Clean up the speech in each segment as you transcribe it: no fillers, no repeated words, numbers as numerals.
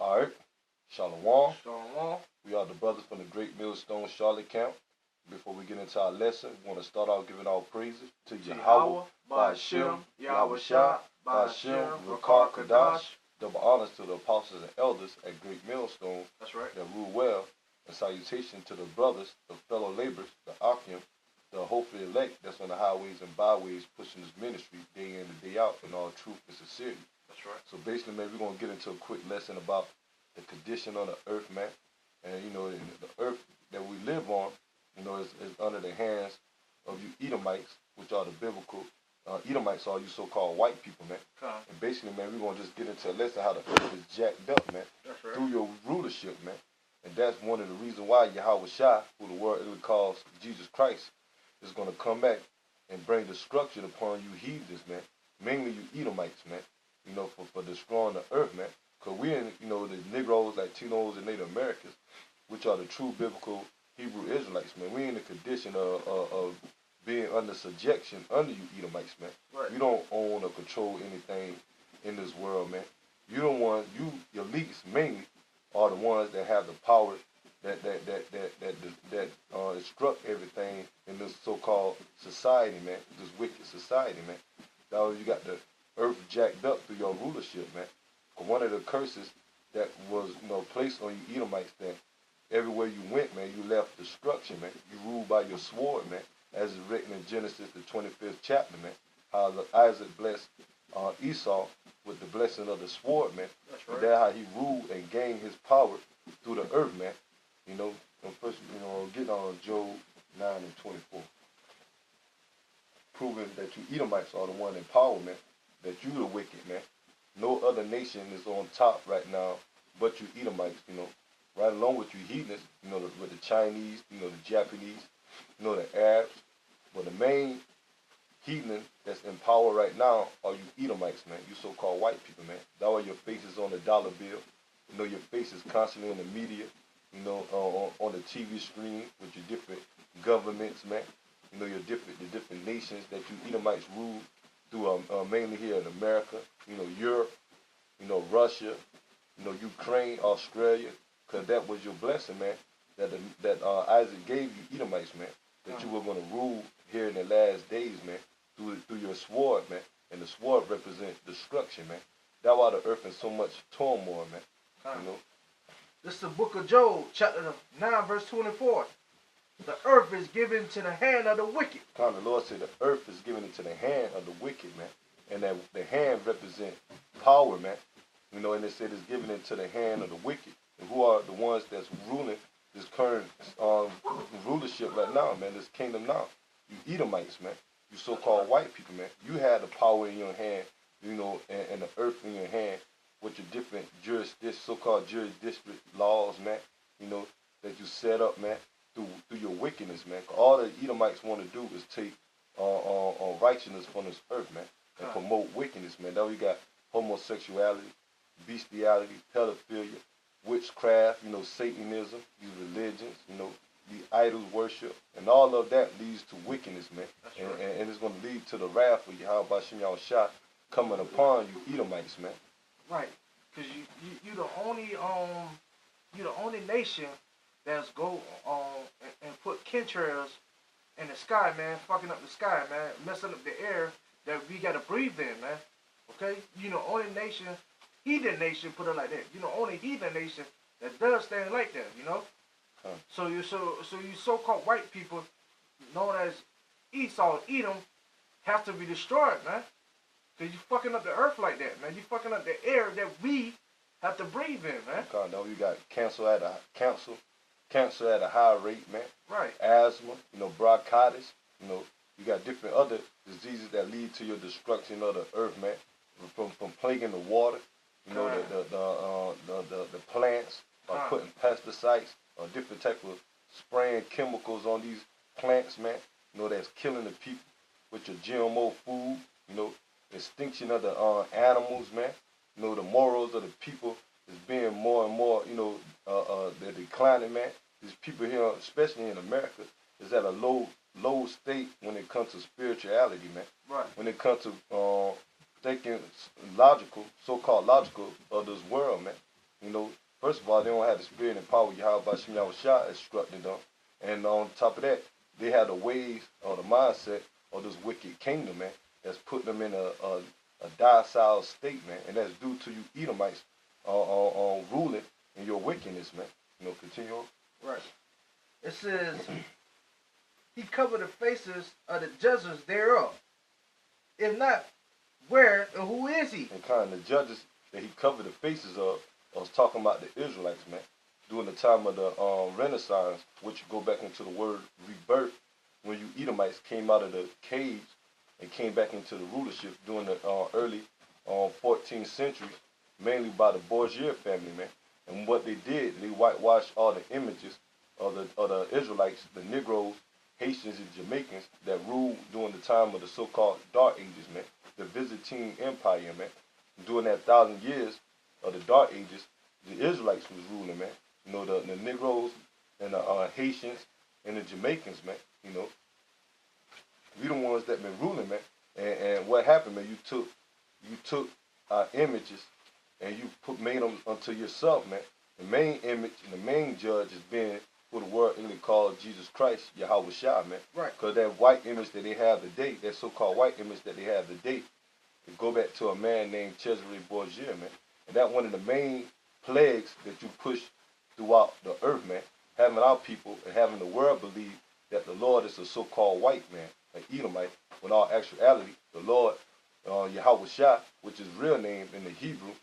All right. Shalom. Shalom. We are the brothers from the Great Millstone Charlotte camp. Before we get into our lesson, we want to start off giving our praises to Yahweh, Ba'ashem, Yahweh Shah, Ba'ashem, Rakar Kadash. Double honors to the apostles and elders at Great Millstone. That's right. That rule well. And salutation to the brothers, the fellow laborers, the Akim, the hopefully elect that's on the highways and byways pushing this ministry day in and day out in all truth and sincerity. That's right. So basically, man, we're going to get into a quick lesson about the condition on the earth, man. And, you know, the earth that we live on, you know, is under the hands of you Edomites, which are the biblical Edomites, are you so-called white people, man. And basically, man, we're going to just get into a lesson how the earth is jacked up, man, that's right, through your rulership, man. And that's one of the reasons why Yahweh Shah, who the world calls Jesus Christ, is going to come back and bring destruction upon you heathens, man. Mainly you Edomites, man. You know, for destroying the earth, man. Because we're in, you know, the Negroes, Latinos, and Native Americans, which are the true biblical Hebrew Israelites, man. We're in the condition of being under subjection under you Edomites, man. Right. You don't own or control anything in this world, man. You don't want, your elites mainly are the ones that have the power that instruct everything in this so-called society, man. This wicked society, man. Now you got the earth jacked up through your rulership, man. One of the curses that was, you know, placed on you Edomites, that everywhere you went, man, you left destruction, man. You ruled by your sword, man, as is written in Genesis, the 25th chapter, man. How Isaac blessed Esau with the blessing of the sword, man. That's right. And that's how he ruled and gained his power through the earth, man. You know, and first, you know, get on Job 9 and 24. Proving that you Edomites are the one in power, man. That you the wicked, man. No other nation is on top right now but you Edomites, you know. Right along with you heathens, you know, with the Chinese, you know, the Japanese, you know, the Arabs. But the main heathen that's in power right now are you Edomites, man. You so-called white people, man. That why your face is on the dollar bill. You know, your face is constantly in the media, you know, on the TV screen with your different governments, man. You know, the different nations that you Edomites rule through, mainly here in America, you know, Europe, you know, Russia, you know, Ukraine, Australia, because that was your blessing, man, that Isaac gave you Edomites, man, that you were going to rule here in the last days, man, through your sword, man, and the sword represents destruction, man. That's why the earth is so much turmoil, man, you know. This is the book of Job, chapter 9, verse 24. The earth is given to the hand of the wicked. The Lord said the earth is given into the hand of the wicked, man. And that the hand represents power, man. You know, and it said it's given into the hand of the wicked. And who are the ones that's ruling this current rulership right now, man, this kingdom now? You Edomites, man. You so-called white people, man. You had the power in your hand, you know, and the earth in your hand with your different so-called jurisdiction laws, man, you know, that you set up, man. Through your wickedness, man. All the Edomites want to do is take righteousness from this earth, man, and promote wickedness, man. Now you got homosexuality, bestiality, pedophilia, witchcraft, you know, Satanism, these religions, you know, the idols worship, and all of that leads to wickedness, man. And it's going to lead to the wrath of Yahweh Ba'ashem Yahweh Shah coming upon you Edomites, man. Right, because you the only nation that's go and put chemtrails in the sky, man, fucking up the sky, man, messing up the air that we gotta breathe in, man. Okay, you know, only nation, heathen nation, put it like that. You know, only heathen nation that does things like that. You know, so you so-called white people, known as Esau, Edom, have to be destroyed, man. Cause you fucking up the earth like that, man. You fucking up the air that we have to breathe in, man. Okay, now you got cancer at a high rate, man. Right. Asthma, you know, bronchitis, you know, you got different other diseases that lead to your destruction of the earth, man. From plaguing the water, you know, the plants, putting pesticides or different type of spraying chemicals on these plants, man. You know, that's killing the people with your GMO food, you know, extinction of the animals, man. You know, the morals of the people is being more and more, you know, they're declining, man. These people here, especially in America, is at a low state when it comes to spirituality, man. Right. When it comes to thinking logical, so-called logical of this world, man. You know, first of all, they don't have the spirit and power Yahweh Shem Yahushua instructed them. And on top of that, they have the ways or the mindset of this wicked kingdom, man, that's putting them in a docile state, man. And that's due to you Edomites ruling in your wickedness, man. You know, continue on. Right. It says, he covered the faces of the judges thereof. If not, where and who is he? And kind of the judges that he covered the faces of, I was talking about the Israelites, man. During the time of the Renaissance, which go back into the word rebirth, when you Edomites came out of the caves and came back into the rulership during the early 14th century, mainly by the Borgia family, man. And what they did, they whitewashed all the images of the Israelites, the Negroes, Haitians, and Jamaicans that ruled during the time of the so-called Dark Ages, man. The Byzantine Empire, man. During that 1,000 years of the Dark Ages, the Israelites was ruling, man. You know, the Negroes and the Haitians and the Jamaicans, man. You know, we the ones that been ruling, man. And what happened, man? You took our images and you made them unto yourself, man. The main image and the main judge is being who the world really called Jesus Christ, Yahweh Shai, man. Right. Because that white image that they have today, that so-called white image that they have today, it go back to a man named Cesare Borgia, man. And that one of the main plagues that you push throughout the earth, man. Having our people and having the world believe that the Lord is a so-called white man, an Edomite, when all actuality, the Lord, Yahweh Shai, which is real name in the Hebrew,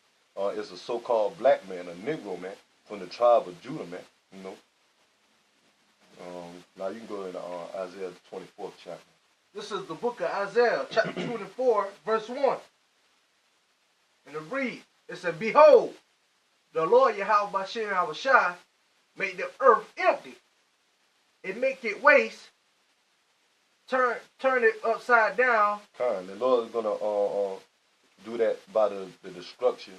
is a so-called black man, a Negro man, from the tribe of Judah, man. You know. Now you can go into Isaiah the 24th chapter. This is the book of Isaiah, chapter 24, verse 1. And it reads, it said, behold, the Lord Yahweh Bashem Yahushai made the earth empty. It make it waste, turn it upside down. The Lord is going to do that by the destruction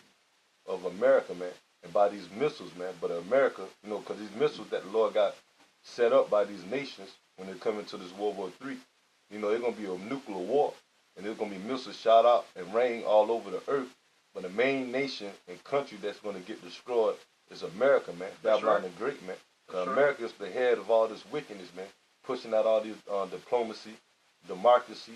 of America, man, and by these missiles, man. But America, you know, because these missiles that the Lord got set up by these nations when they come into this World War III, you know, it's going to be a nuclear war, and there's going to be missiles shot out and rain all over the earth. But the main nation and country that's going to get destroyed is America, man. Babylon the Great, man. America is the head of all this wickedness, man. Pushing out all this diplomacy, democracy,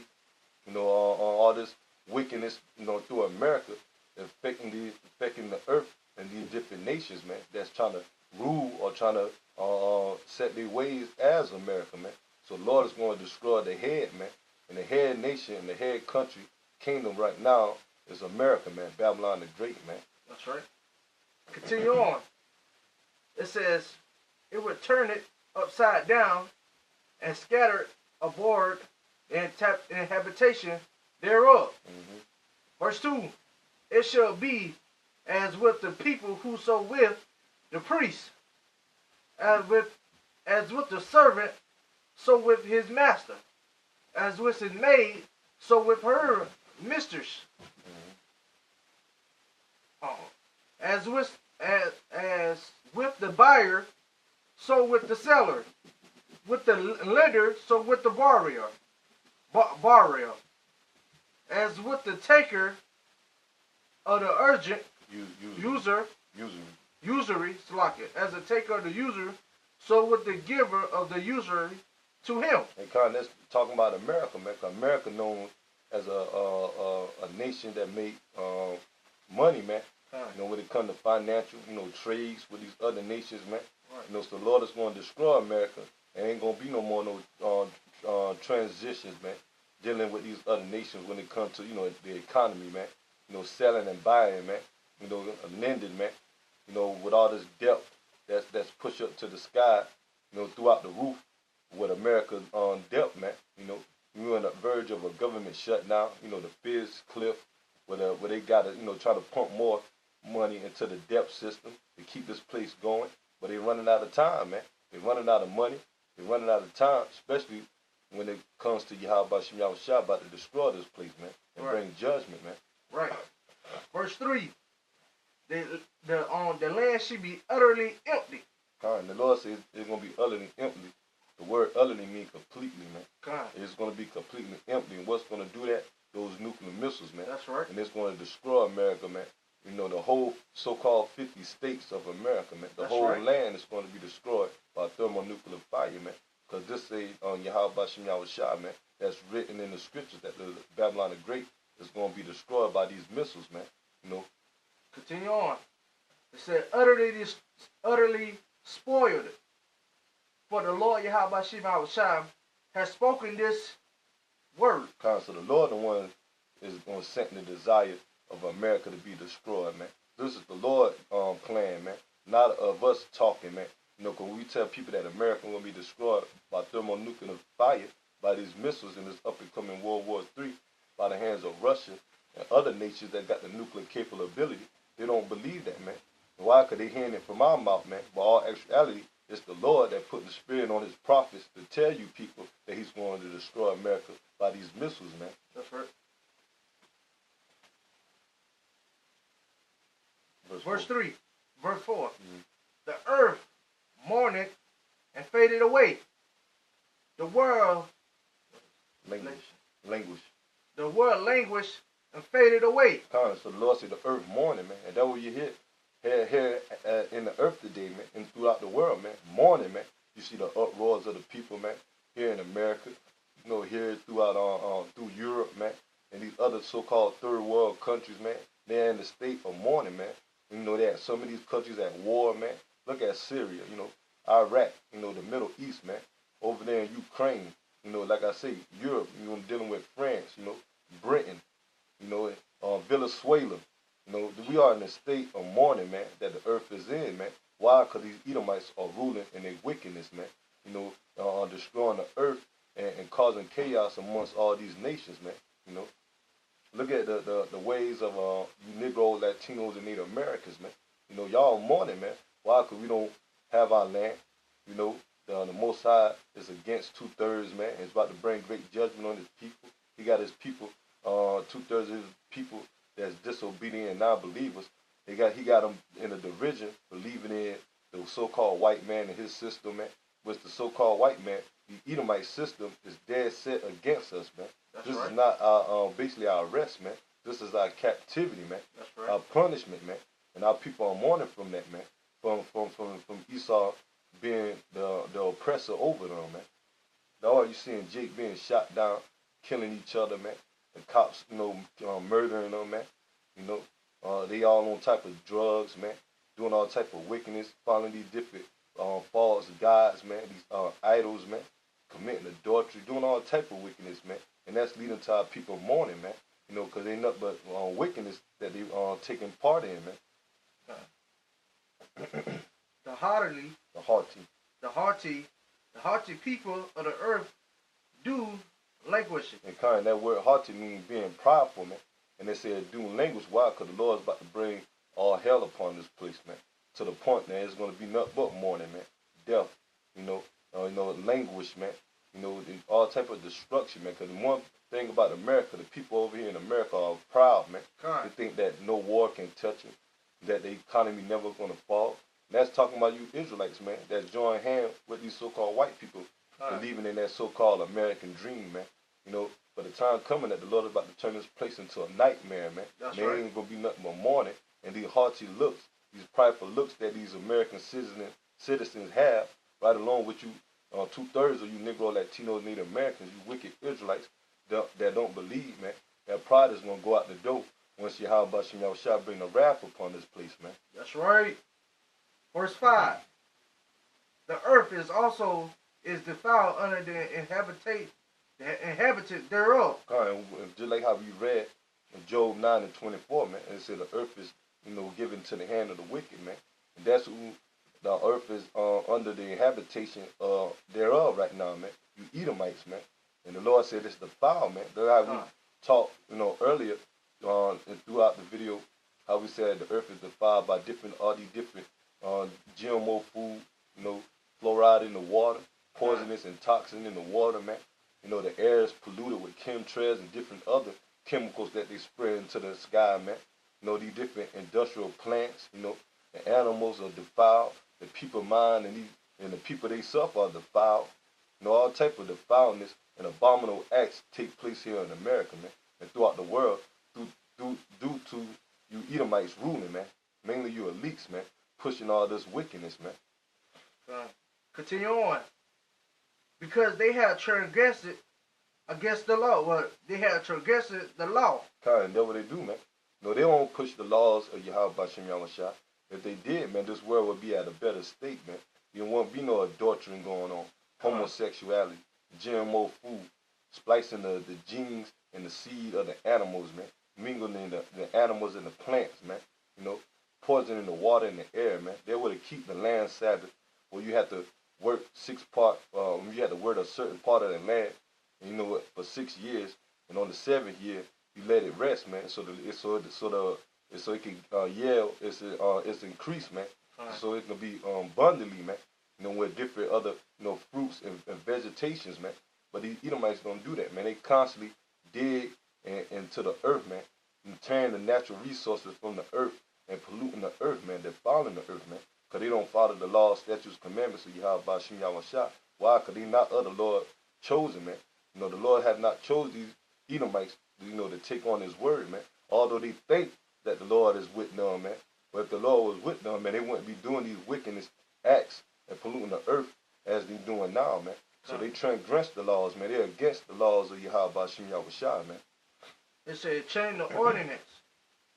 you know, all this wickedness, you know, through America, affecting the earth and these different nations, man, that's trying to rule or trying to set their ways as America, man. So the Lord is going to destroy the head, man. And the head nation and the head country, kingdom right now is America, man. Babylon the Great, man. That's right. Continue on. It says, it would turn it upside down and scatter it aboard the habitation thereof. Mm-hmm. Verse 2, it shall be as with the people who so with the priest, as with the servant, so with his master, as with his maid, so with her mistress. As with the buyer, so with the seller, with the lender, so with the borrower, as with the taker of the urgent usury, as the taker of the usury, so with the giver of the usury to him. And kind of that's talking about America, man. America known as a nation that made money, man. You know, when it comes to financial, you know, trades with these other nations, man. Right. You know, so the Lord is going to destroy America. And ain't going to be no more transitions, man, dealing with these other nations when it comes to, you know, the economy, man. You know, selling and buying, man. You know, lending, man. You know, with all this debt that's pushed up to the sky, you know, throughout the roof with America's debt, man. You know, we're on the verge of a government shutdown. You know, the Fizz cliff, where they got to, you know, try to pump more money into the debt system to keep this place going. But they're running out of time, man. They're running out of money. They're running out of time, especially when it comes to Yahweh Shem Yahushua about to destroy this place, man, and bring judgment, man. Right. Verse 3. The land should be utterly empty. And the Lord says it's going to be utterly empty. The word utterly means completely, man. It's going to be completely empty. And what's going to do that? Those nuclear missiles, man. That's right. And it's going to destroy America, man. You know, the whole so-called 50 states of America, man. The That's whole right. land is going to be destroyed by thermonuclear fire, man. Because this say on Yahweh Shem Yahushua, man, that's written in the scriptures that the Babylon the Great is going to be destroyed by these missiles, man. You know. Continue on. It said, utterly spoiled it. For the Lord Yahweh Shem Yahushua has spoken this word. So the Lord the one is going to set the desire of America to be destroyed, man. This is the Lord plan, man. Not of us talking, man. You know, because we tell people that America will be destroyed by thermonuclear fire, by these missiles in this up-and-coming World War III, by the hands of Russia and other nations that got the nuclear capability, they don't believe that, man. Why? Because they hearing it from our mouth, man. But all actuality, it's the Lord that put the spirit on his prophets to tell you people that he's going to destroy America by these missiles, man. That's right. Verse 4. 3. Verse 4. Mm-hmm. The earth mourned and faded away. The world Language. The world languished and faded away. So the Lord said the earth mourning, man. And that's what you hear here in the earth today, man, and throughout the world, man. Mourning, man. You see the uproars of the people, man, here in America, you know, here throughout through Europe, man, and these other so-called third world countries, man. They're in the state of mourning, man. You know, they have some of these countries at war, man. Look at Syria, you know, Iraq, you know, the Middle East, man. Over there in Ukraine, you know, like I say, Europe, you know, dealing with France, you know, Britain, you know, Venezuela. You know, we are in a state of mourning, man, that the earth is in, man. Why? Because these Edomites are ruling in their wickedness, man. You know, destroying the earth and causing chaos amongst all these nations, man. You know, look at the ways of you Negro, Latinos, and Native Americans, man. You know, y'all mourning, man. Why? Because we don't have our land. You know, the Most High is against 2/3, man. He's about to bring great judgment on his people. He got his people, 2/3 of his people that's disobedient and non-believers. He got them in a division, believing in the so-called white man and his system, man. Which the so-called white man, the Edomite system, is dead set against us, man. That's this right. is not our basically our arrest, man. This is our captivity, man. That's right. Our punishment, man. And our people are mourning from that, man. From Esau being the oppressor over them, man. Now you seeing Jake being shot down, killing each other, man. The cops, you know, murdering them, man. You know, they all on type of drugs, man. Doing all type of wickedness, following these different false gods, man. These idols, man. Committing adultery, doing all type of wickedness, man. And that's leading to our people mourning, man. You know, because they nothing but wickedness that they taking part in, man. The haughty people of the earth do languish. And kind of that word haughty means being prideful, man. And they said doing language. Why? Because the Lord's about to bring all hell upon this place, man. To the point that it's going to be nothing but mourning, man. Death, you know, languish, man. You know, all type of destruction, man. Because the one thing about America, the people over here in America are proud, man. They think that no war can touch them, that the economy never going to fall. And that's talking about you Israelites, man, that join hand with these so-called white people, believing in that so-called American dream, man. You know, but the time coming that the Lord is about to turn this place into a nightmare, man. That's and right. There ain't going to be nothing but mourning. And these haughty looks, these prideful looks that these American citizens have, right along with you, 2/3 of you Negro, Latinos, Native Americans, you wicked Israelites that don't believe, man. That pride is going to go out the door once Yahweh Shem Yahushua bring the wrath upon this place, man. That's right. Verse 5. The earth is defiled under the inhabitant thereof. Just like how we read in Job 9:24, man, and it said the earth is, you know, given to the hand of the wicked, man. And that's who the earth is under the habitation thereof right now, man. You Edomites, man. And the Lord said it's defiled, man. That's how we talked, you know, earlier and throughout the video, how we said the earth is defiled by all these different GMO food, you know, fluoride in the water, poisonous and toxin in the water, man. You know, the air is polluted with chemtrails and different other chemicals that they spray into the sky, man. You know, these different industrial plants, you know, the animals are defiled, the people mind and the people they suffer are defiled. You know, all type of defileness and abominable acts take place here in America, man, and throughout the world due to, you Edomites ruling, man. Mainly you elites, man, pushing all this wickedness, man. Continue on. Because they had transgressed against the law. Well, they had transgressed the law. Kind of, that's what they do, man. No, they don't push the laws of Yahweh Bashem Yahushua. If they did, man, this world would be at a better state, man. There won't be no adultery going on, homosexuality, GMO food, splicing the genes and the seed of the animals, man, mingling the animals and the plants, man. You know, poisoning the water and the air, man. They would have keep the land Sabbath, where you had to work you had to work a certain part of the land, and you know what, for 6 years, and on the 7th year you let it rest, man. So it can yield it's increased, man. So it can be abundantly, man. You know, with different other fruits and vegetations, man. But these Edomites don't do that, man. They constantly dig into the earth, man, and tearing the natural resources from the earth and polluting the earth, man. They're fouling the earth, man, because they don't follow the laws, statutes, commandments of Yahweh Bashem Yahushua. Why? Because they not of the Lord chosen, man. You know, the Lord have not chosen these Edomites, to take on his word, man. Although they think that the Lord is with them, man. But if the Lord was with them, man, they wouldn't be doing these wickedness acts and polluting the earth as they're doing now, man. So they transgress the laws, man. They're against the laws of Yahweh Bashem Yahushua, man. They say change the ordinance.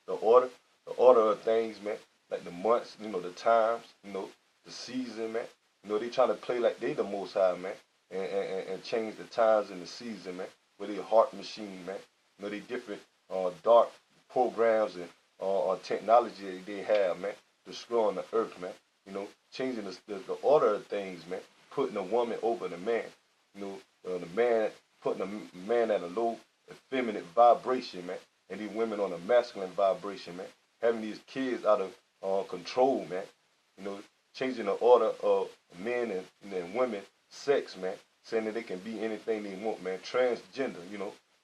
The order of things, man. Like the months, the times, the season, man. They trying to play like they the Most High, man. And change the times and the season, man. With their heart machine, man. They different dark programs and technology that they have, man. Destroying the earth, man. Changing the order of things, man. Putting a woman over the man. The man, putting a man at a low, effeminate vibration, man. And these women on a masculine vibration, man. Having these kids out of control, man. Changing the order of men and women, sex, man. Saying that they can be anything they want, man. Transgender,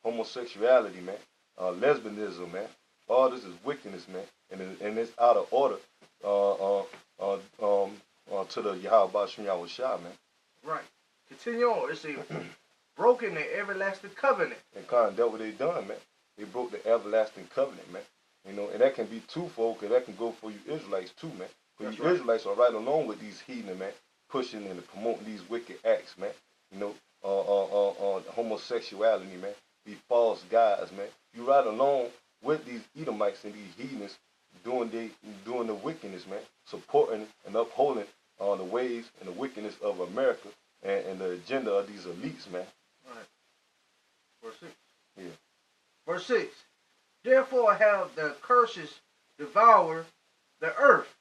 homosexuality, man. Lesbianism, man. All this is wickedness, man. And it's out of order to the Yahweh Bashem Yahushua, man. Right. Continue on. It's a broken the everlasting covenant. And kind of dealt what they done, man. They broke the everlasting covenant, man. And that can be twofold, because that can go for you Israelites too, man. Because you Israelites are right along with these heathen, man, pushing and promoting these wicked acts, man. Homosexuality, man. These false gods, man. You right along with these Edomites and these heathens doing the wickedness, man. Supporting and upholding the ways and the wickedness of America and the agenda of these elites, man. Right. Verse 6. Yeah. Verse 6. Therefore have the curses devoured the earth.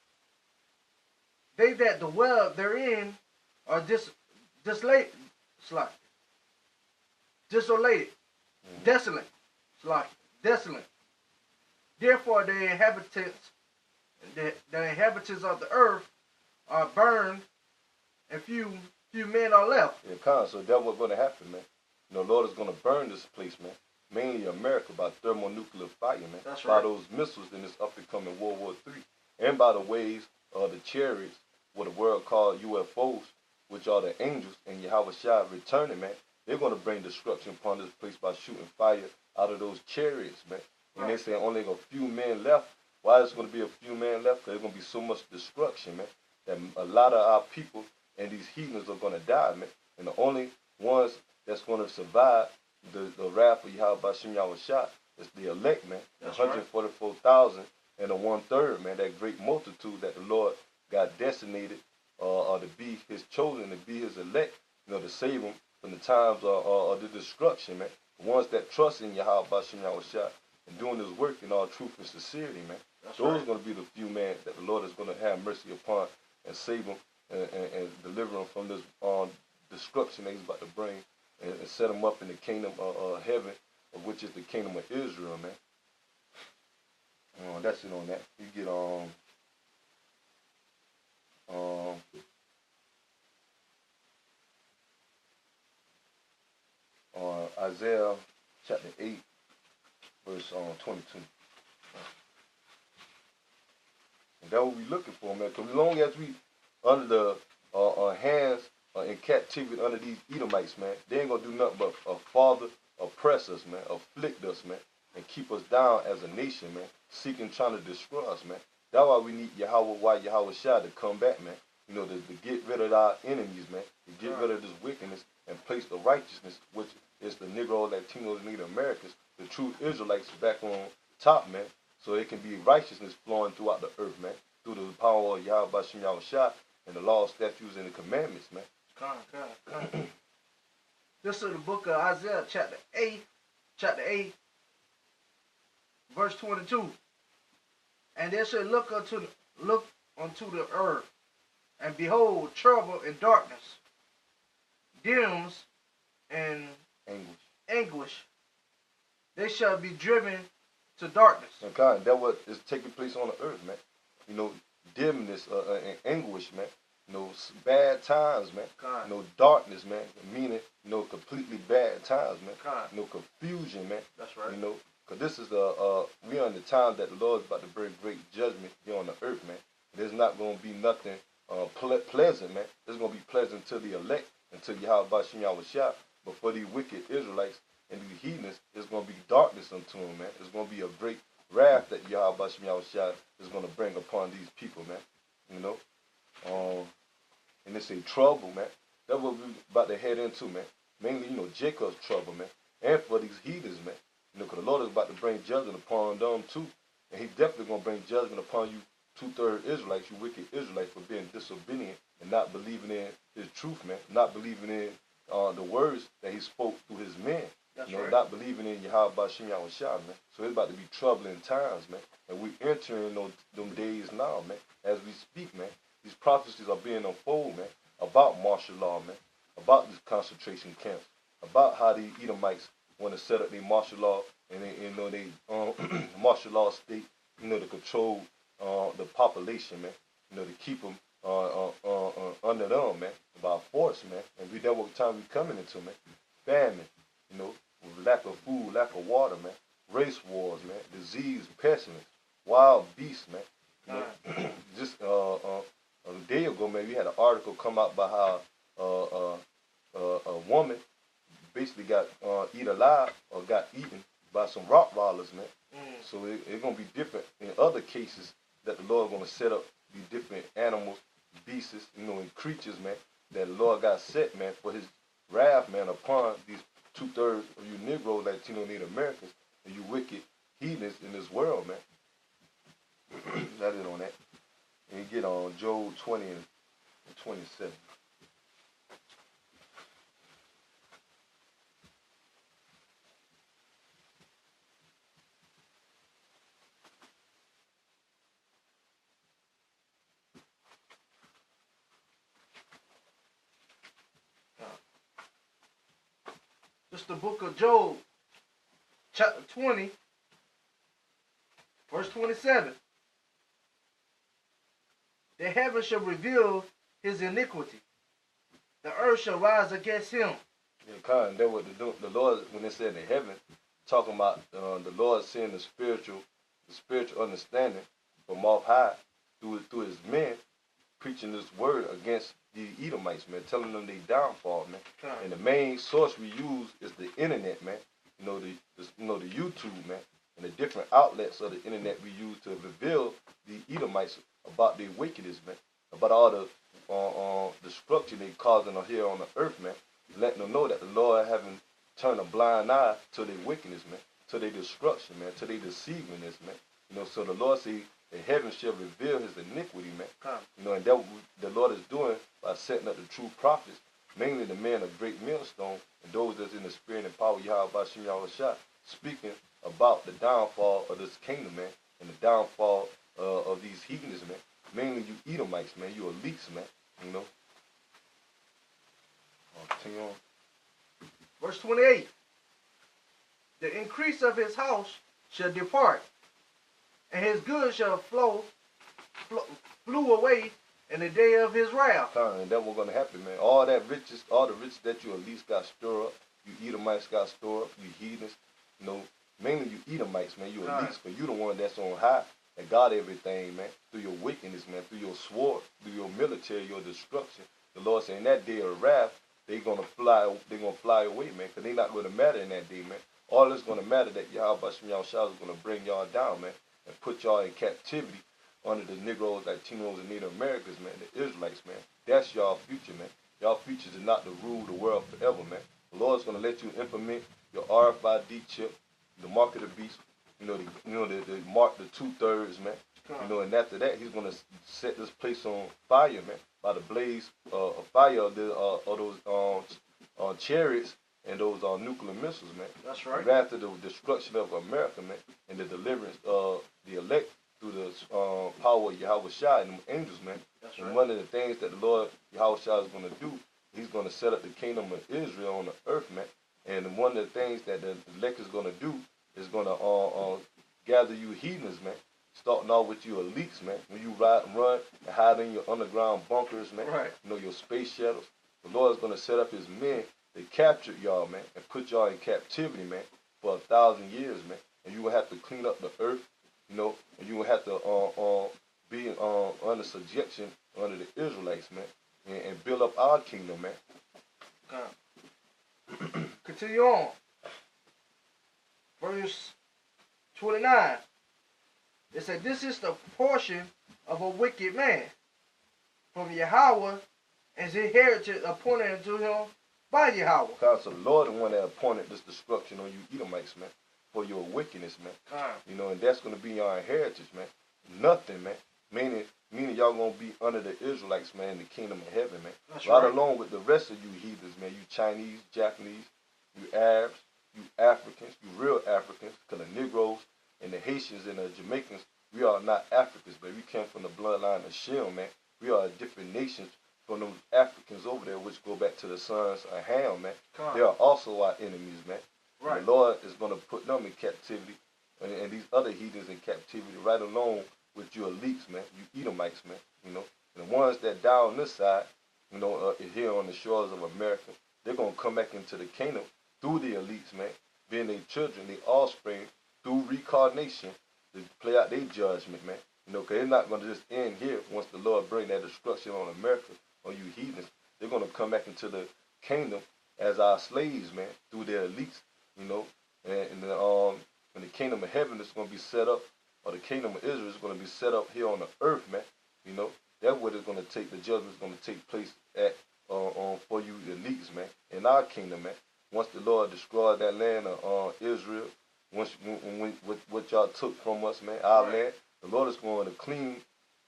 They that dwell therein are desolated, desolate, desolate. Therefore the inhabitants of the earth are burned, and few men are left. Yeah, so that's what's going to happen, man. The Lord is going to burn this place, man. Mainly America by thermonuclear fire, man. That's by right. those missiles in this up-and-coming World War III. And by the ways of the chariots, what the world called UFOs, which are the angels, and Yahweh Shah returning, man. They're going to bring destruction upon this place by shooting fire out of those chariots, man. And they say only a few men left. Why is there going to be a few men left? Because there's going to be so much destruction, man, that a lot of our people and these heathens are going to die, man. And the only ones that's going to survive the wrath of Yahweh Bashem Yahushua is the elect, man. That's 144,000 and the 1/3, man. That great multitude that the Lord got designated to be his chosen, to be his elect, to save them from the times of the destruction, man. The ones that trust in Yahweh Bashem Yahushua and doing his work in all truth and sincerity, man. Those are going to be the few men that the Lord is going to have mercy upon and save them and deliver them from this destruction that he's about to bring and set them up in the kingdom of heaven, which is the kingdom of Israel, man. That's it on that. You get Isaiah chapter 8, verse 22. And that's what we're looking for, man. Because as long as we under the hands in captivity under these Edomites, man, they ain't going to do nothing but father oppress us, man, afflict us, man. and keep us down as a nation, man, seeking, trying to destroy us, man. That's why we need Yahweh Shai to come back, man. To get rid of our enemies, man, to get rid of this wickedness and place the righteousness, which is the Negro, Latinos, and Native Americans, the true Israelites back on top, man, so it can be righteousness flowing throughout the earth, man, through the power of Yahweh Bashem Yahweh Shai and the laws, statutes, and the commandments, man. Come. This is the book of Isaiah, chapter 8, verse 22. And they shall look unto the earth, and behold trouble and darkness, dims and anguish. They shall be driven to darkness. Okay, that's what is taking place on the earth, man. Dimness and anguish, man. Bad times, man. Darkness, man. Meaning, completely bad times, man. Confusion, man. That's right. Because this is we are in the time that the Lord is about to bring great judgment here on the earth, man. There's not going to be nothing pleasant, man. It's going to be pleasant to the elect and to Yahweh Bashem Yahweh Shai. But for these wicked Israelites and these heathens, it's going to be darkness unto them, man. It's going to be a great wrath that Yahweh Bashem Yahweh Shai is going to bring upon these people, man. And they say trouble, man. That's what we're about to head into, man. Mainly, Jacob's trouble, man. And for these heathens, man. Because the Lord is about to bring judgment upon them, too. And he's definitely going to bring judgment upon you, two-thirds Israelites, you wicked Israelites, for being disobedient and not believing in his truth, man. Not believing in the words that he spoke through his men. That's right. Not believing in Yahweh Bashem Yahweh Shai, man. So it's about to be troubling times, man. And we entering them days now, man. As we speak, man. These prophecies are being unfolded, man, about martial law, man, about these concentration camps, about how the Edomites want to set up their martial law and they martial law state, to control the population, man, to keep them under them, man, by force, man. And we know what time we coming into, man. Famine, with lack of food, lack of water, man. Race wars, man. Disease, pestilence, wild beasts, man. Just a day ago, man, we had an article come out about how a woman basically got eaten alive or got eaten by some Rottweilers, man. So it's going to be different in other cases that the Lord going to set up these different animals, beasts, and creatures, man, that the Lord got set, man, for his wrath, man, upon these two-thirds of you Negro, Latino, Native Americans, and you wicked heathens in this world, man. That is on that. And you get on Job 20 and 27. This is the book of Job, chapter 20, verse 27. The heavens shall reveal his iniquity. The earth shall rise against him. Yeah, and that what the Lord, when they said the heaven, talking about the Lord seeing the spiritual understanding from off high through his men, preaching this word against the Edomites, man, telling them they downfall, man. And the main source we use is the internet, man. The YouTube, man, and the different outlets of the internet we use to reveal the Edomites about their wickedness, man, about all the destruction they causing here on the earth, man, letting them know that the Lord haven't turned a blind eye to their wickedness, man, to their destruction, man, to their deceivingness, man. So the Lord say the heavens shall reveal his iniquity, man. And that the Lord is doing by setting up the true prophets, mainly the men of great millstone and those that's in the spirit and power of Yahweh Bashem Yahweh Shai, speaking about the downfall of this kingdom, man, and the downfall of these heathens, man. Mainly you Edomites, man. You elites, man. Continue on. Verse 28. The increase of his house shall depart, and his goods shall flew away in the day of his wrath. And that's what's going to happen, man. All the riches that you at least got stored up, you Edomites got stored up, you heathens, mainly you Edomites, man. You elites, but you the one that's on high and got everything, man, through your wickedness, man, through your sword, through your military, your destruction. The Lord saying that day of wrath, they're gonna fly away, man, because they not gonna matter in that day, man. all it's going to matter that Yahweh Shem Yahushua is going to bring y'all down, man, and put y'all in captivity under the Negroes, Latinos, and Native Americans, man, the Israelites, man. That's y'all future, man. Y'all future is not to rule the world forever, man. The Lord's going to let you implement your RFID chip, the mark of the beast, the mark the 2/3, man. And after that, he's going to set this place on fire, man, by the blaze of fire of those chariots and those nuclear missiles, man. That's right. And after the destruction of America, man, and the deliverance of the elect through the power of Yahweh Shai and the angels, man. That's and right. one of the things that the Lord Yahweh Shai is going to do, he's going to set up the kingdom of Israel on the earth, man. And one of the things that the elect is going to do is going to gather you heathens, man. Starting off with you elites, man. When you run and hide in your underground bunkers, man. Right. Your space shuttles. The Lord is going to set up his men. They captured y'all, man, and put y'all in captivity, man, for 1,000 years, man. And you will have to clean up the earth, and you will have to be under subjection under the Israelites, man, and build up our kingdom, man. Continue on. Verse 29. It said, this is the portion of a wicked man from Yahweh, as his heritage appointed unto him by Yahweh. Because the Lord the one that appointed this destruction on you Edomites, man, for your wickedness, man. And that's going to be your inheritance, man. Nothing, man. Meaning y'all going to be under the Israelites, man, in the kingdom of heaven, man. That's right. Right along with the rest of you heathens, man. You Chinese, Japanese, you Arabs, you Africans, you real Africans, because the Negroes and the Haitians and the Jamaicans, we are not Africans, but we came from the bloodline of Shem, man. We are different nations from those Africans over there, which go back to the sons of Ham, man. They are also our enemies, man. Right. And the Lord is going to put them in captivity, and these other heathens in captivity, right along with your elites, man, you Edomites, man. And the ones that die on this side, here on the shores of America, they're going to come back into the kingdom through the elites, man, being their children, their offspring, through reincarnation, to play out their judgment, man. Because it's not going to just end here once the Lord bring that destruction on America, on you heathens. They're going to come back into the kingdom as our slaves, man, through their elites, and the kingdom of heaven is going to be set up, or the kingdom of Israel is going to be set up here on the earth, man. That's what it's going to take. The judgment is going to take place at for you elites, man, in our kingdom, man. Once the Lord destroyed that land of Israel, what y'all took from us, man, our land, the Lord is going to clean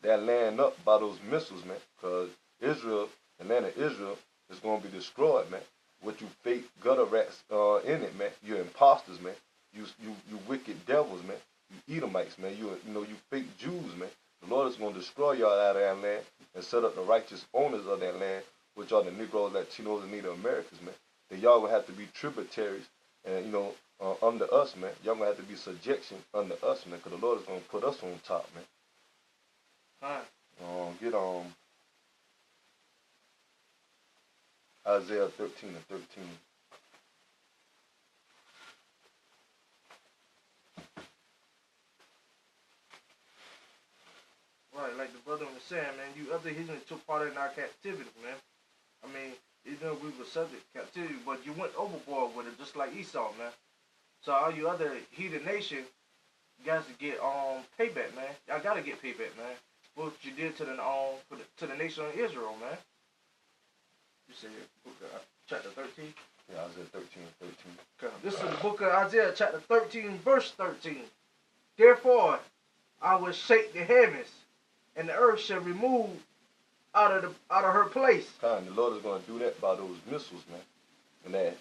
that land up by those missiles, man. Because Israel, the land of Israel, is going to be destroyed, man. With you fake gutter rats in it, man. You imposters, man. You wicked devils, man. You Edomites, man. You fake Jews, man. The Lord is going to destroy y'all out of that land and set up the righteous owners of that land, which are the Negroes, Latinos, and Native Americans, man. Then y'all going to have to be tributaries and, under us, man. Y'all going to have to be subjection under us, man, because the Lord is going to put us on top, man. Get on Isaiah 13:13. Right, like the brother was saying, man, you other heathens took part in our captivity, man. I mean, we were subject to captivity, but you went overboard with it, just like Esau, man. So all you other heathen nation, you guys to get payback, man. Y'all gotta get payback, man. What you did to the nation of Israel, man. You said book of chapter 13? Yeah, Isaiah 13:13. Okay. This is the book of Isaiah, chapter 13, verse 13. Therefore, I will shake the heavens, and the earth shall remove out of her place. The Lord is going to do that by those missiles, man. And that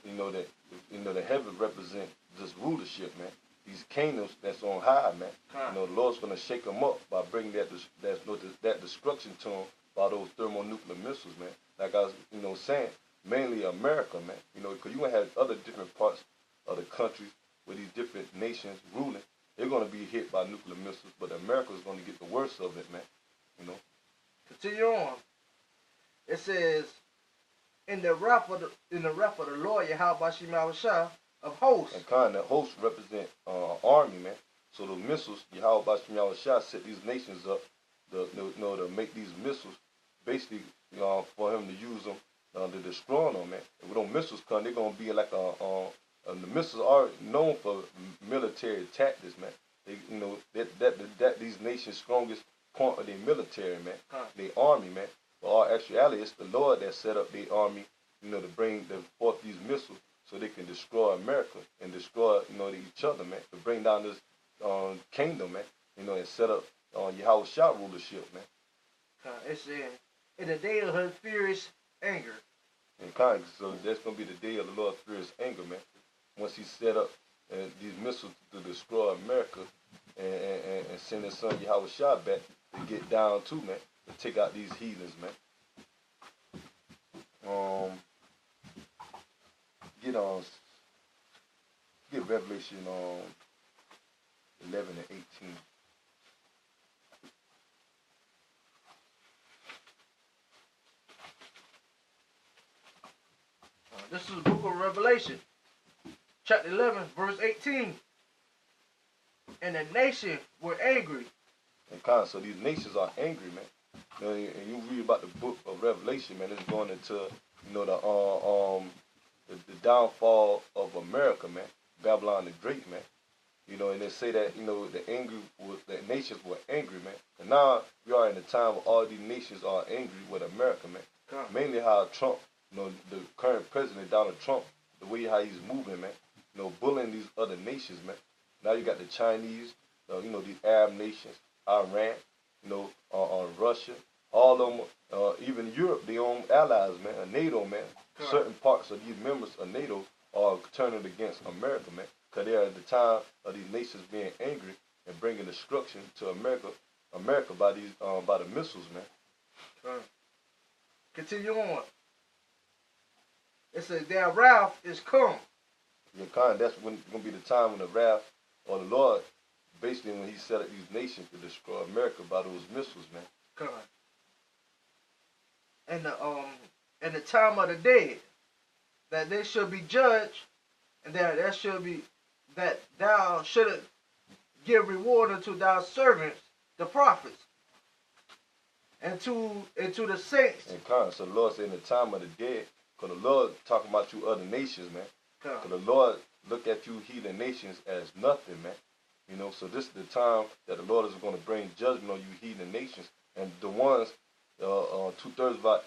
the heavens represent this rulership, man. These kingdoms that's on high, man. The Lord's going to shake them up by bringing that destruction to them by those thermonuclear missiles, man. Like I was, saying, mainly America, man. Because you going to have other different parts of the countries where these different nations ruling. They're going to be hit by nuclear missiles, but America is going to get the worst of it, man. Continue on. It says, in the wrath of the Lord Yahweh Shem Yahushua of hosts. And the hosts represent army, man. So the missiles, Yahweh Shem Yahushua set these nations up to make these missiles, basically, for him to use them to destroy them, man. If those missiles come, they're gonna be like The missiles are known for military tactics, man. They, that these nations' strongest point of their military, man. Their army, man. But all actuality, it's the Lord that set up their army, to bring forth these missiles so they can destroy America and destroy, each other, man. To bring down this kingdom, man. And set up Yahweh Shah rulership, man. It's in the day of her furious anger. And kind, so that's gonna be the day of the Lord's furious anger, man. Once He set up these missiles to destroy America and send His Son Yahweh Shah back to get down to, man, to take out these heathens, man. Get Revelation 11 and 18. This is the book of Revelation, chapter 11, verse 18. And the nation were angry. And so these nations are angry, man. And you read about the book of Revelation, man. It's going into, the downfall of America, man. Babylon the Great, man. And they say that, the nations were angry, man. And now we are in a time where all these nations are angry with America, man. Mainly how Trump, the current president, Donald Trump, the way how he's moving, man. Bullying these other nations, man. Now you got the Chinese, these Arab nations, Iran, Russia, all of them, even Europe, their own allies, man, NATO, man. Certain parts of these members of NATO are turning against America, man. Because they are at the time of these nations being angry and bringing destruction to America by the missiles, man. Continue on. It says, their wrath is come. That's when it's going to be the time when the wrath of the Lord, basically when He set up these nations to destroy America by those missiles, man. And the time of the dead, that they should be judged, and that thou shouldst give reward unto thy servants, the prophets, and to the saints. And so the Lord said in the time of the dead, because the Lord talking about you other nations, man. Because the Lord look at you heathen nations as nothing, man. So this is the time that the Lord is going to bring judgment on you heathen nations. And the ones, 2/3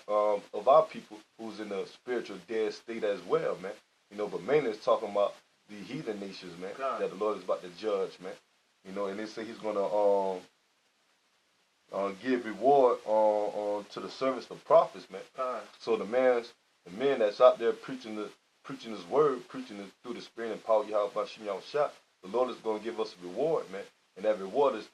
of our people who's in a spiritual dead state as well, man. But mainly it's talking about the heathen nations, man, that the Lord is about to judge, man. And they say He's going to give reward to the servants, the prophets, man. So the men that's out there preaching His word, preaching it through the Spirit and power of Yahweh Shah, the Lord is going to give us a reward, man. And that reward is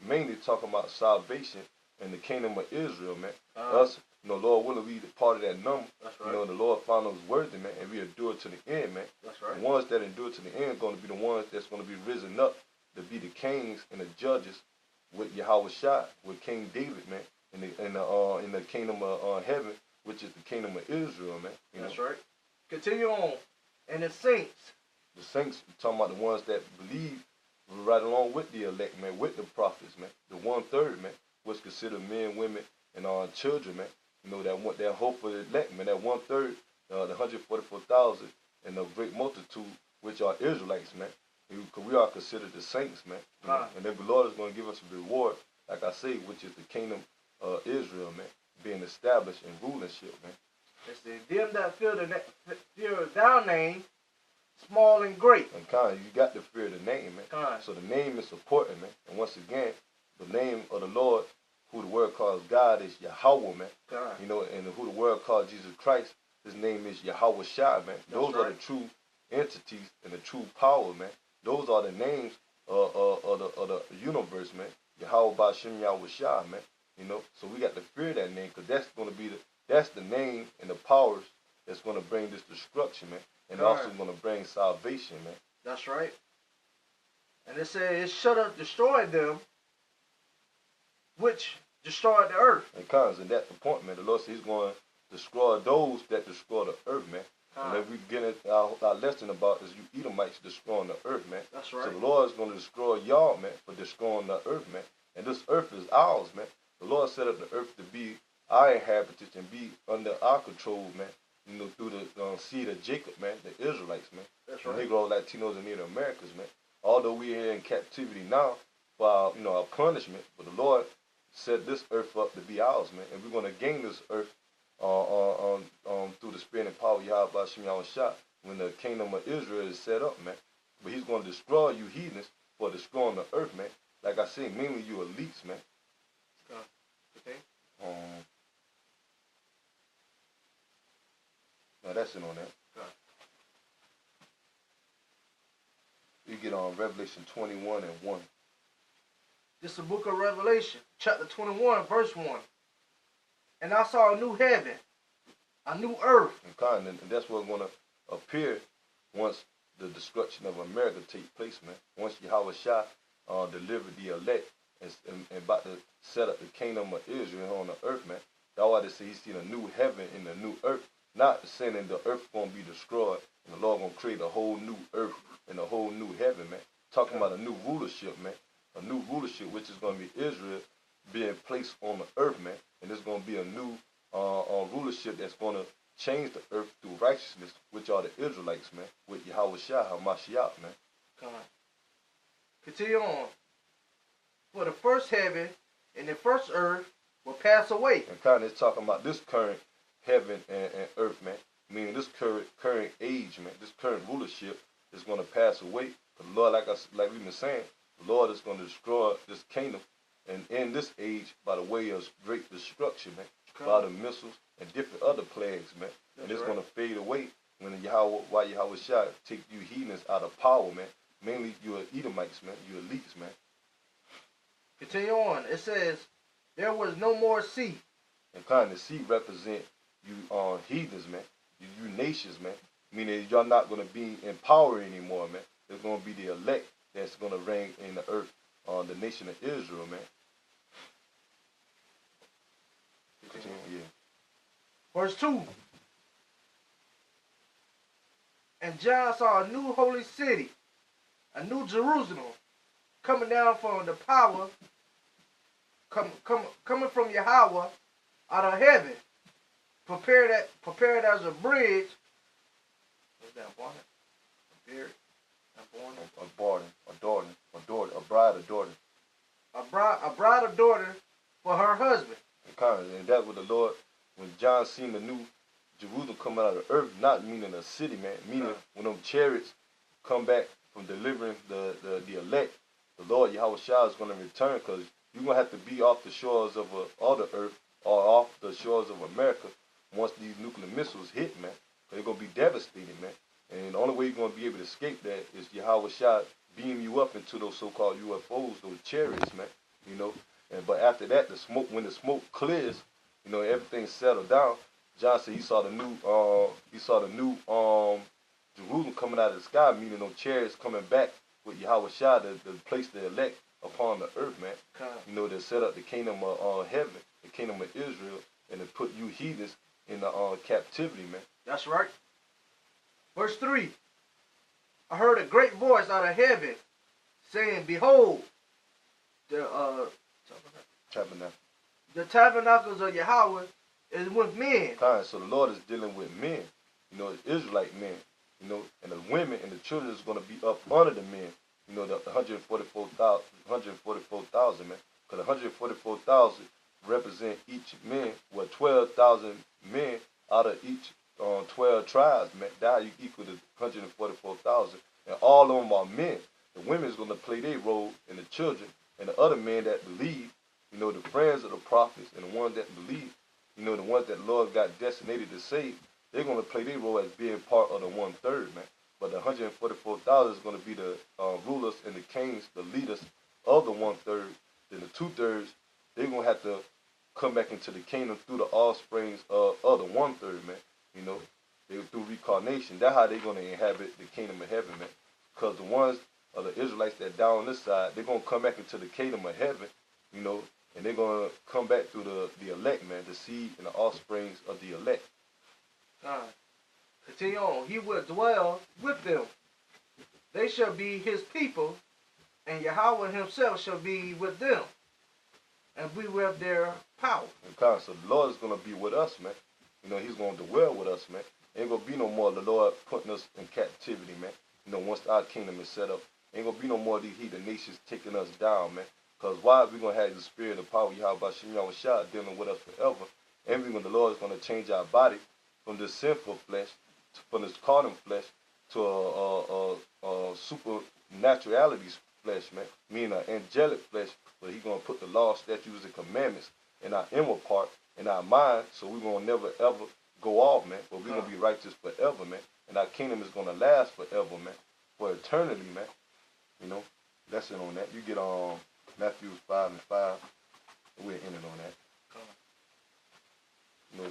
mainly talking about salvation in the kingdom of Israel, man. Us, Lord willing, we part of that number. That's right. The Lord found us worthy, man, and we endure to the end, man. That's right. The ones that endure to the end are going to be the ones that's going to be risen up to be the kings and the judges with Yahweh Shah, with King David, man, in the kingdom of heaven, which is the kingdom of Israel, man. That's right. Continue on. And the saints. The saints, talking about the ones that believe right along with the elect, man, with the prophets, man. The 1/3, man, what's considered men, women, and children, man. That hope for the elect, man. That 1/3, the 144,000, and the great multitude, which are Israelites, man. Because we are considered the saints, man. And then the Lord is going to give us a reward, like I say, which is the kingdom of Israel, man, being established in rulership, man. It's them that fear thy name, small and great. And you got to fear the name, man. So the name is important, man. And once again, the name of the Lord, who the word calls God, is Yahweh, man. And who the word calls Jesus Christ, His name is Yahweh Shah, man. Those are the true entities and the true power, man. Those are the names of the universe, man. Yahweh Ba'Shem Yahweh Shah, man. So we got to fear that name, because that's going to be that's the name and the powers that's going to bring this destruction, man. And also going to bring salvation, man. That's right. And it said it should have destroyed them, which destroyed the earth. And that's the point, man. The Lord said He's going to destroy those that destroy the earth, man. And then we get our lesson about is you Edomites destroying the earth, man. That's right. So the Lord is going to destroy y'all, man, for destroying the earth, man. And this earth is ours, man. The Lord set up the earth to be our inhabitants and be under our control, man. through the seed of Jacob, man, the Israelites, man. That's The right. Negro, Latinos, and Native Americans, man. Although we're here in captivity now for our, our punishment, but the Lord set this earth up to be ours, man, and we're going to gain this earth through the spirit and power of Yahweh Shem Yahushua when the kingdom of Israel is set up, man. But he's going to destroy you heathens for destroying the earth, man. Like I say, mainly you elites, man. Okay. Now that's it on that. Okay. You get on Revelation 21 and 1. This is the book of Revelation, chapter 21, verse 1. And I saw a new heaven, a new earth. And that's what's going to appear once the destruction of America takes place, man. Once Yahweh Shah delivered the elect and about to set up the kingdom of Israel on the earth, man. That's why they say he's seen a new heaven and a new earth. Not saying that the earth going to be destroyed and the Lord going to create a whole new earth and a whole new heaven, man. Talking about a new rulership, man. A new rulership, which is going to be Israel being placed on the earth, man. And there's going to be a new rulership that's going to change the earth through righteousness, which are the Israelites, man, with Yahweh Shah HaMashiach, man. Come on. Continue on. For the first heaven and the first earth will pass away. And kind of is talking about this current heaven and earth, man. Meaning this current age, man, this current rulership is going to pass away. But the Lord, like we've been saying, the Lord is going to destroy this kingdom and end this age by the way of great destruction, man. By the missiles and different other plagues, man. And it's going to fade away when Yahweh Shah take you heathens out of power, man. Mainly you Edomites, man. You elites, man. Continue on. It says, there was no more sea. And kind of sea represent you heathens, man. You nations, man. Meaning y'all not going to be in power anymore, man. It's going to be the elect that's going to reign in the earth, the nation of Israel, man. Continue, yeah. Verse 2. And John saw a new holy city, a new Jerusalem, coming down from the power, coming from Yahweh out of heaven, prepared as a bridge. What's that, bonnet? A beard? A bride, a daughter. A bride or daughter for her husband. And that's what the Lord, when John seen the new Jerusalem come out of the earth, not meaning a city, man, meaning when them chariots come back from delivering the elect, the Lord Yahweh Shah is going to return, because you're going to have to be off the shores of all the earth or off the shores of America once these nuclear missiles hit, man. They're going to be devastating, man. And the only way you're going to be able to escape that is Yahweh Shah beam you up into those so-called UFOs, those chariots, man, you know. But after that, when the smoke clears, you know, everything settled down. John said he saw the new Jerusalem coming out of the sky, meaning those chariots coming back with Yahweh Shah to place the elect upon the earth, man. You know, to set up the kingdom of heaven, the kingdom of Israel, and to put you heathens in the captivity, man. That's right. Verse 3. I heard a great voice out of heaven saying, behold, the tabernacles of Yahweh is with men. So the Lord is dealing with men, you know, Israelite men, you know, and the women and the children is going to be up under the men, you know, the 144,000, man, because 144,000 represent each man, 12,000 men out of each 12 tribes, man. That you equal to 144,000, and all of them are men. The women is going to play their role, and the children and the other men that believe, you know, the friends of the prophets and the ones that believe, you know, the ones that the Lord got designated to save, they're going to play their role as being part of the 1/3, man. But the 144,000 is going to be the rulers and the kings, the leaders of the 1/3. Then the 2/3, they're going to have to come back into the kingdom through the offsprings of the 1/3, man. You know, through reincarnation. That's how they're going to inhabit the kingdom of heaven, man. Because the ones of the Israelites that down on this side, they're going to come back into the kingdom of heaven, you know, and they're going to come back through the elect, man, the seed and the offsprings of the elect. Continue on. He will dwell with them. They shall be his people, and Yahweh himself shall be with them, and we will have their power. So the Lord is going to be with us, man. You know, he's going to dwell with us, man. Ain't gonna be no more of the Lord putting us in captivity, man. You know, once our kingdom is set up, ain't gonna be no more of these heathen nations taking us down, man. Cause why we gonna have the spirit of power, Yahweh Shem Yahweh dealing with us forever, and the Lord is gonna change our body from this sinful flesh, from this carnal flesh, to a supernaturality's flesh, man. Meaning an angelic flesh, but He's gonna put the law, statutes, and commandments in our inward part, in our mind, so we're gonna never ever go off, man. But we're gonna be righteous forever, man. And our kingdom is gonna last forever, man. For eternity, man. You know, lesson on that. You get Matthew 5:5. We're ending on that. You know,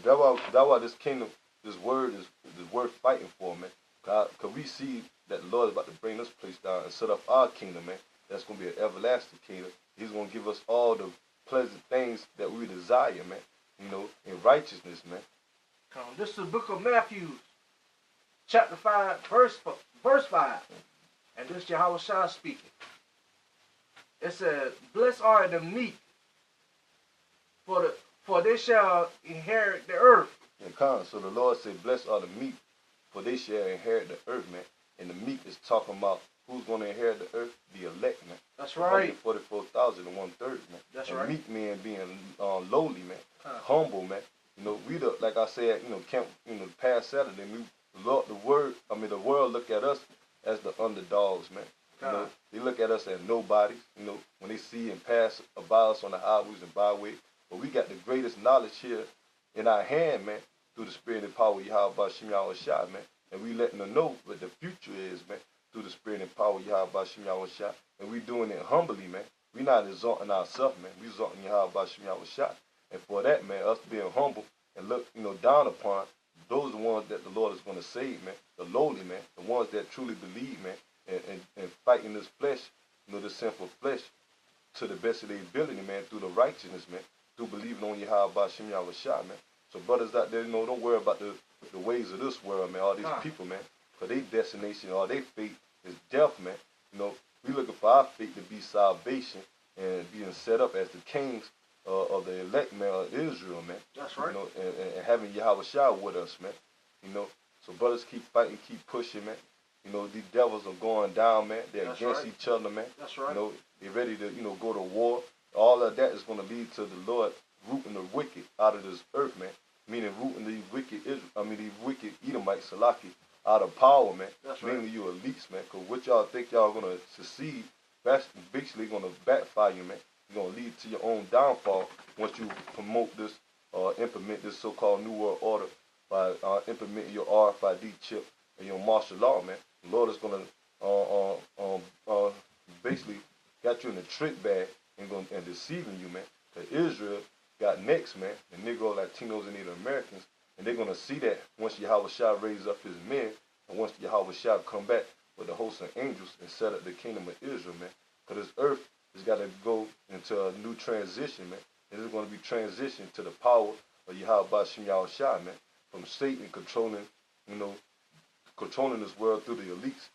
that's why this kingdom, this word is worth fighting for, man. Cause we see that the Lord is about to bring this place down and set up our kingdom, man. That's gonna be an everlasting kingdom. He's gonna give us all the pleasant things that we desire, man. You know, in righteousness, man. This is the book of Matthew, chapter 5, verse 5. And this is Yahweh Shai speaking. It says, "Blessed are the meek, for they shall inherit the earth." And so the Lord said, "Blessed are the meek, for they shall inherit the earth," man. And the meek is talking about who's going to inherit the earth? The elect, man. That's right. 44,000 and 1/3, man. That's and right. Meek men being lowly, man. Humble, man. You know, we like I said, you know, past Saturday, the world look at us as the underdogs, man. You know, they look at us as nobodies, you know, when they see and pass about us on the highways and byways. But we got the greatest knowledge here in our hand, man, through the spirit and power of Yahweh Shem Yahweh Shai, man. And we letting them know what the future is, man, through the spirit and power of Yahweh Shem Yahweh Shai. And we doing it humbly, man. We not exalting ourselves, man. We exalting Yahweh Shem Yahweh Shai. And for that, man, us being humble and look, you know, down upon, those are the ones that the Lord is going to save, man. The lowly, man. The ones that truly believe, man. And fighting this flesh, you know, the sinful flesh, to the best of their ability, man, through the righteousness, man, through believing on Yahweh Shem Yahweh Shai, man. So brothers out there, you know, don't worry about the ways of this world, man, all these people, man, because their destination or their fate is death, man. You know, we looking for our fate to be salvation and being set up as the kings of the elect, man, of Israel, man. That's right. You know, and having Yahweh Shai with us, man. You know, so brothers keep fighting, keep pushing, man. You know, these devils are going down, man. They're against each other, man. That's right. You know, they're ready to, you know, go to war. All of that is going to lead to the Lord rooting the wicked out of this earth, man. Meaning rooting these wicked Edomites, Salaki, out of power, man. That's right. Mainly you elites, man. Because what y'all think y'all going to succeed, that's basically going to backfire you, man. You're going to lead to your own downfall once you promote this or implement this so-called New World Order by implementing your RFID chip and your martial law, man. The Lord is going to basically got you in a trick bag and deceiving you, man. Because Israel got next, man, the Negro, Latinos, and Native Americans, and they're going to see that once Yahweh Shai raises up his men, and once Yahweh Shai come back with the host of angels and set up the kingdom of Israel, man. Because this earth has got to go into a new transition, man. And it's going to be transitioned to the power of Yahweh Shem Yahweh Shai, man. From Satan controlling, you know, controlling this world through the elites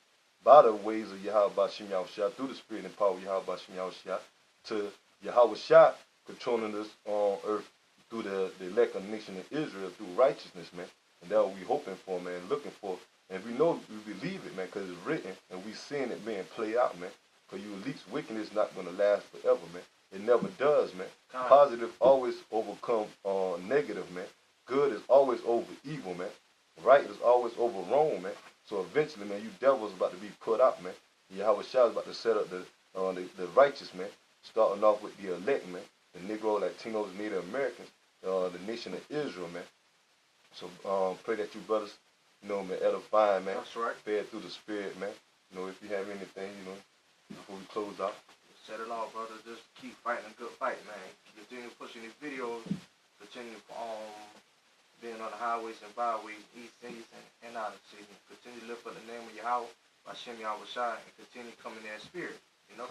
by the ways of Yahweh Shem Yahweh Shai, through the spirit and power of Yahweh Shem Yahweh Shai, to Yahweh Shai controlling this on earth through the elect of the nation of Israel through righteousness, man. And that's what we hoping for, man, looking for. And we know, we believe it, man, because it's written, and we seeing it being played out, man. Because you elites, wickedness is not going to last forever, man. It never does, man. Positive always overcome negative, man. Good is always over evil, man. Right is always over wrong, man. So eventually, man, you devils about to be put out, man. Yahweh Shai is about to set up the righteous, man. Starting off with the elect, man. The Negro, Latinos, Native Americans, the nation of Israel, man. So pray that you brothers, you know, man, edifying, man. That's right. Fed through the spirit, man. You know, if you have anything, you know, before we close out. Set it off, brother. Just keep fighting a good fight, man. Continue pushing these videos. Continue being on the highways and byways, east cities and out of the city. Continue to lift up the name of Yahweh, Hashem Yahweh Shai, and continue coming in spirit, you know?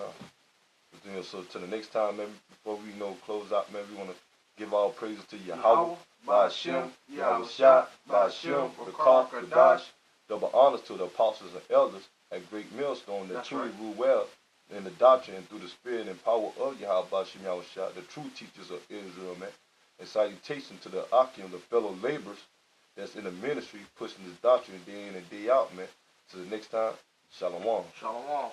So to the next time, man, before we, you know, close out, man, we want to give all praises to Yahweh, by Hashem, Yahweh Shai, by Hashem, Rakar, Kadash. Double honors to the apostles and elders at Great Millstone that truly rule well in the doctrine and through the spirit and power of Yahweh Hashem Yahweh Shai, the true teachers of Israel, man. And salutation to the Akim, the fellow laborers, that's in the ministry pushing this doctrine day in and day out, man. Till the next time, shalom. Shalom.